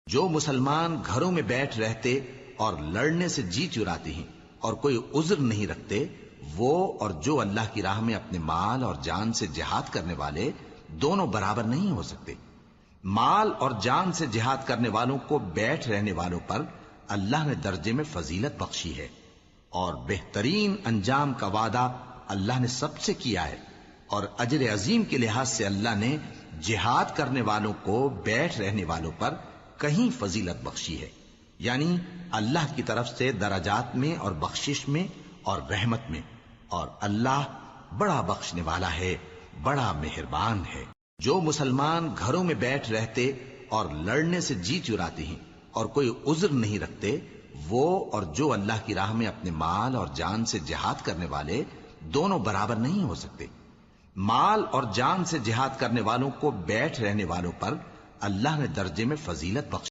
جو مسلمان گھروں میں بیٹھ رہتے اور لڑنے سے جی چراتے ہیں اور کوئی عذر نہیں رکھتے، وہ اور جو اللہ کی راہ میں اپنے مال اور جان سے جہاد کرنے والے دونوں برابر نہیں ہو سکتے۔ مال اور جان سے جہاد کرنے والوں کو بیٹھ رہنے والوں پر اللہ نے درجے میں فضیلت بخشی ہے، اور بہترین انجام کا وعدہ اللہ نے سب سے کیا ہے، اور اجر عظیم کے لحاظ سے اللہ نے جہاد کرنے والوں کو بیٹھ رہنے والوں پر کہیں فضیلت بخشی ہے، یعنی اللہ کی طرف سے درجات میں اور بخشش میں اور رحمت میں، اور اللہ بڑا بخشنے والا ہے، بڑا مہربان ہے۔ جو مسلمان گھروں میں بیٹھ رہتے اور لڑنے سے جی چراتے ہیں اور کوئی عذر نہیں رکھتے، وہ اور جو اللہ کی راہ میں اپنے مال اور جان سے جہاد کرنے والے دونوں برابر نہیں ہو سکتے۔ مال اور جان سے جہاد کرنے والوں کو بیٹھ رہنے والوں پر اللہ نے درجے میں فضیلت بخشی